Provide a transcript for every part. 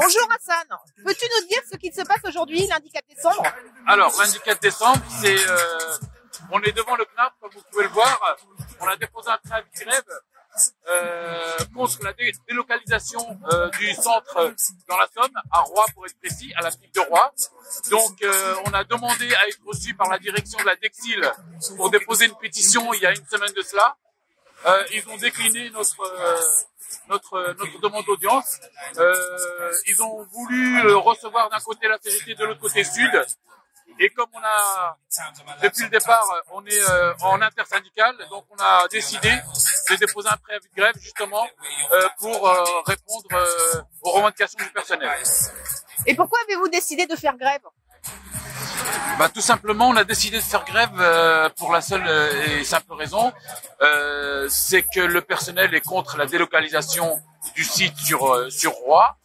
Bonjour Hassan, peux-tu nous dire ce qui se passe aujourd'hui, lundi 4 décembre? Alors, lundi 4 décembre, on est devant le CNAP, comme vous pouvez le voir. On a déposé un préavis de grève contre la délocalisation du centre dans la Somme, à Roye pour être précis, à la ville de Roye. Donc, on a demandé à être reçu par la direction de la Dexil pour déposer une pétition il y a une semaine de cela. Ils ont décliné notre demande d'audience. Ils ont voulu recevoir d'un côté la CGT, de l'autre côté Sud. Et comme depuis le départ, on est en intersyndical, donc on a décidé de déposer un préavis de grève justement pour répondre aux revendications du personnel. Et pourquoi avez-vous décidé de faire grève? Tout simplement, on a décidé de faire grève pour la seule et simple raison, c'est que le personnel est contre la délocalisation du site sur Roye.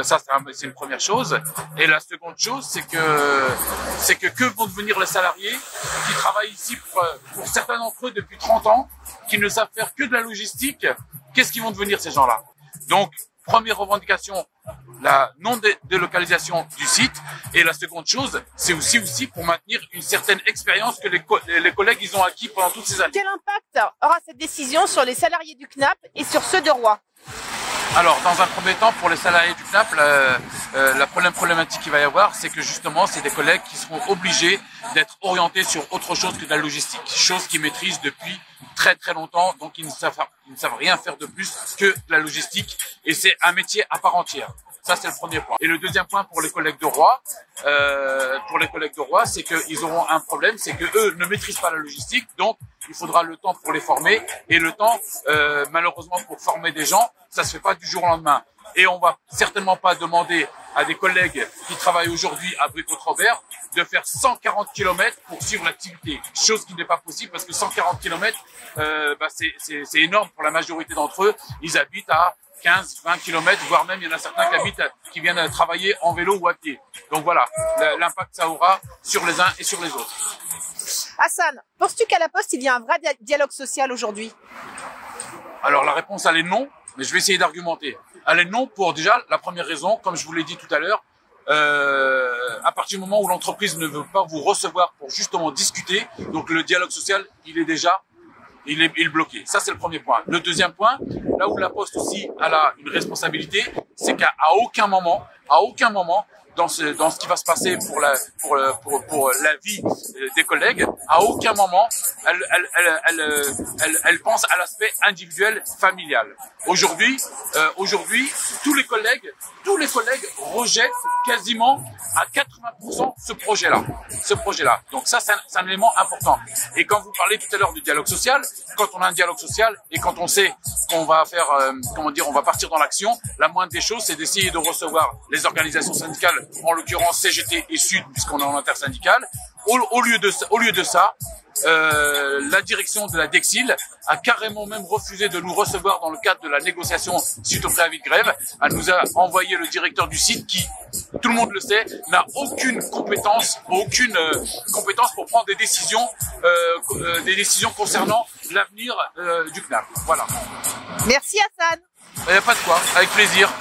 Ça, c'est une première chose. Et la seconde chose, c'est que vont devenir les salariés qui travaillent ici pour certains d'entre eux depuis 30 ans, qui ne savent faire que de la logistique. Qu'est-ce qu'ils vont devenir ces gens-là? Donc, première revendication, la non-délocalisation du site. Et la seconde chose, c'est aussi pour maintenir une certaine expérience que les collègues ils ont acquis pendant toutes ces années. Quel impact aura cette décision sur les salariés du CNAP et sur ceux de Roye? Alors, dans un premier temps, pour les salariés du CNAP, la problématique qu'il va y avoir, c'est que justement, c'est des collègues qui seront obligés d'être orientés sur autre chose que de la logistique, chose qu'ils maîtrisent depuis très très longtemps, donc ils ne savent rien faire de plus que de la logistique, et c'est un métier à part entière. Ça, c'est le premier point. Et le deuxième point pour les collègues de Roye, c'est qu'ils auront un problème, c'est que eux ne maîtrisent pas la logistique, donc il faudra le temps pour les former, et le temps, malheureusement, pour former des gens, ça se fait pas du jour au lendemain. Et on va certainement pas demander à des collègues qui travaillent aujourd'hui à Bricout-Robert de faire 140 km pour suivre l'activité. Chose qui n'est pas possible parce que 140 km, c'est énorme pour la majorité d'entre eux. Ils habitent à 15, 20 km, voire même il y en a certains qui viennent travailler en vélo ou à pied. Donc voilà, l'impact que ça aura sur les uns et sur les autres. Hassan, penses-tu qu'à la Poste, il y a un vrai dialogue social aujourd'hui? Alors la réponse, elle est non, mais je vais essayer d'argumenter. Elle est non pour déjà la première raison, comme je vous l'ai dit tout à l'heure, à partir du moment où l'entreprise ne veut pas vous recevoir pour justement discuter, donc le dialogue social, il est bloqué. Ça, c'est le premier point. Le deuxième point, là où la Poste aussi a une responsabilité, c'est qu'à aucun moment, dans ce qui va se passer pour la vie des collègues, à aucun moment, elle pense à l'aspect individuel, familial. Aujourd'hui, tous les collègues rejettent quasiment à 80% ce projet-là. Donc ça, c'est un élément important. Et quand vous parlez tout à l'heure du dialogue social, quand on a un dialogue social et quand on sait qu'on va faire, on va partir dans l'action, la moindre des choses, c'est d'essayer de recevoir les organisations syndicales, en l'occurrence CGT et Sud, puisqu'on est en intersyndical. Au lieu de ça, la direction de la Dexil a carrément même refusé de nous recevoir dans le cadre de la négociation suite au préavis de grève. Elle nous a envoyé le directeur du site qui, tout le monde le sait, n'a aucune compétence pour prendre des décisions concernant l'avenir du CNAP. Voilà. Merci Hassan. Il n'y a pas de quoi, avec plaisir.